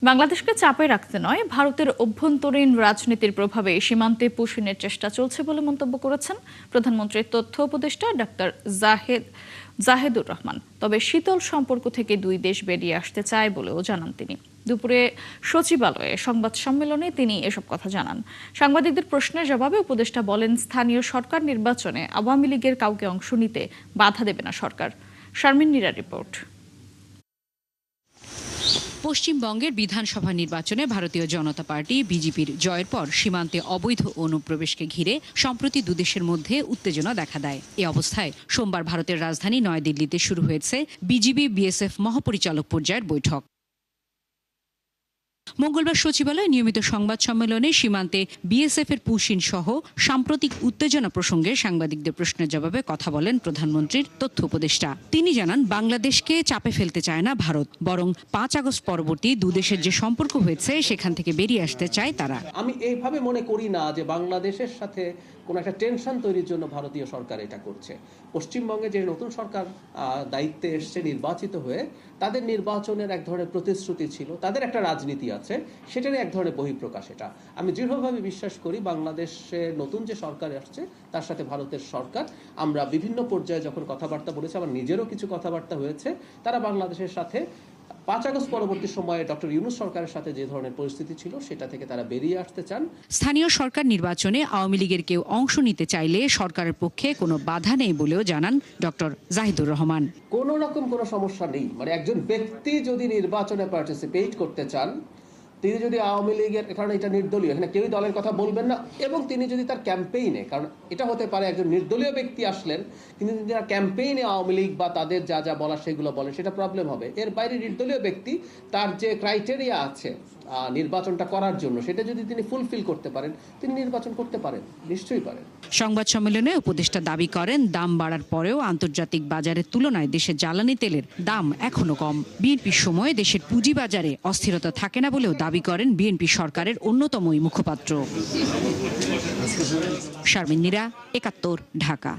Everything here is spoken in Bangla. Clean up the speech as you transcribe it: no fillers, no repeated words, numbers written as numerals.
বাংলাদেশকে চাপে রাখতে নয়, ভারতের অভ্যন্তরীণ রাজনীতির প্রভাবে সীমান্তে পুশিনের চেষ্টা চলছে বলে মন্তব্য করেছেন প্রধানমন্ত্রীর তথ্য উপদেষ্টা ডাক্তার জাহেদুর রহমান। তবে শীতল সম্পর্ক থেকে দুই দেশ বেরিয়ে আসতে চায় বলেও জানান তিনি। দুপুরে সচিবালয়ে সংবাদ সম্মেলনে তিনি এসব কথা জানান। সাংবাদিকদের প্রশ্নের জবাবে উপদেষ্টা বলেন, স্থানীয় সরকার নির্বাচনে আওয়ামী লীগের কাউকে অংশ নিতে বাধা দেবে না সরকার। শারমিন নীরার রিপোর্ট। পশ্চিমবঙ্গের বিধানসভা নির্বাচনে ভারতীয় জনতা পার্টি বিজেপির জয়ের পর সীমান্তে অবৈধ অনুপ্রবেশকে ঘিরে সম্প্রতি দুদেশের মধ্যে উত্তেজনা দেখা দেয়। এ অবস্থায় সোমবার ভারতের রাজধানী নয়াদিল্লিতে শুরু হয়েছে বিজিবি বিএসএফ মহাপরিচালক পর্যায়ের বৈঠক। মঙ্গলবার সচিবালয়ে নিয়মিত সংবাদ সম্মেলনে সীমান্তে বিএসএফ এর পুশিন সহ সাম্প্রতিক উত্তেজনা প্রসঙ্গে সাংবাদিকদের প্রশ্নের জবাবে কথা বলেন প্রধানমন্ত্রীর তথ্য উপদেষ্টা। তিনি জানান, বাংলাদেশকে চাপে ফেলতে চায় না ভারত, বরং 5 আগস্ট পরবর্তী দুদেশের যে সম্পর্ক হয়েছে সেখান থেকে বেরিয়ে আসতে চায় তারা। আমি এইভাবে মনে করি না যে বাংলাদেশের সাথে কোনো একটা টেনশন তৈরির জন্য ভারতীয় সরকার এটা করছে। পশ্চিমবঙ্গে যে নতুন সরকার দায়িত্বে এসছে নির্বাচিত হয়ে, তাদের নির্বাচনের এক ধরনের প্রতিশ্রুতি ছিল, তাদের একটা রাজনীতি আছে, সেটারই এক ধরনের বহিঃপ্রকাশ এটা। আমি দৃঢ়ভাবে বিশ্বাস করি বাংলাদেশে নতুন যে সরকার আসছে তার সাথে ভারতের সরকার, আমরা বিভিন্ন পর্যায়ে যখন কথাবার্তা বলেছি, আমার নিজেরও কিছু কথাবার্তা হয়েছে, তারা বাংলাদেশের সাথে 5 আগস্ট পরবর্তী সময়ে ডক্টর ইউনূস সরকারের সাথে যে ধরনের পরিস্থিতি ছিল সেটা থেকে তারা বেরিয়ে আসতে চান। স্থানীয় সরকার নির্বাচনে আওয়ামী লীগের কেউ অংশ নিতে চাইলে সরকারের পক্ষে কোনো বাধা নেই বলেও জানান ডক্টর জাহিদুর রহমান। কোনো রকম কোনো সমস্যা নেই, মানে একজন ব্যক্তি যদি নির্বাচনে পার্টিসিপেট করতে চান, তিনি যদি আওয়ামী লীগের, কারণ এটা নির্দলীয়, এখানে কেউই দলের কথা বলবেন না, এবং তিনি যদি তার ক্যাম্পেইনে, কারণ এটা হতে পারে একজন নির্দলীয় ব্যক্তি আসলেন, কিন্তু যদি তার ক্যাম্পেইনে আওয়ামী লীগ বা তাদের যা যা বলার সেগুলো বলেন, সেটা প্রবলেম হবে। এর বাইরে নির্দলীয় ব্যক্তি তার যে ক্রাইটেরিয়া আছে নির্বাচনটা করার জন্য, সেটা যদি তিনি ফুলফিল করতে পারেন, তিনি নির্বাচন করতে পারেন, নিশ্চয়ই পারেন। সংবাদ সম্মেলনে উপদেষ্টা দাবি করেন, দাম বাড়ার পরেও আন্তর্জাতিক বাজারের তুলনায় দেশের জ্বালানি তেলের দাম এখনো কম। বিএনপির সময় দেশের পুঁজিবাজারে অস্থিরতা থাকে না বলেও দাবি করেন বিএনপি সরকারের অন্যতম মুখপাত্র। শারমিন নীরা, ৭১, ঢাকা।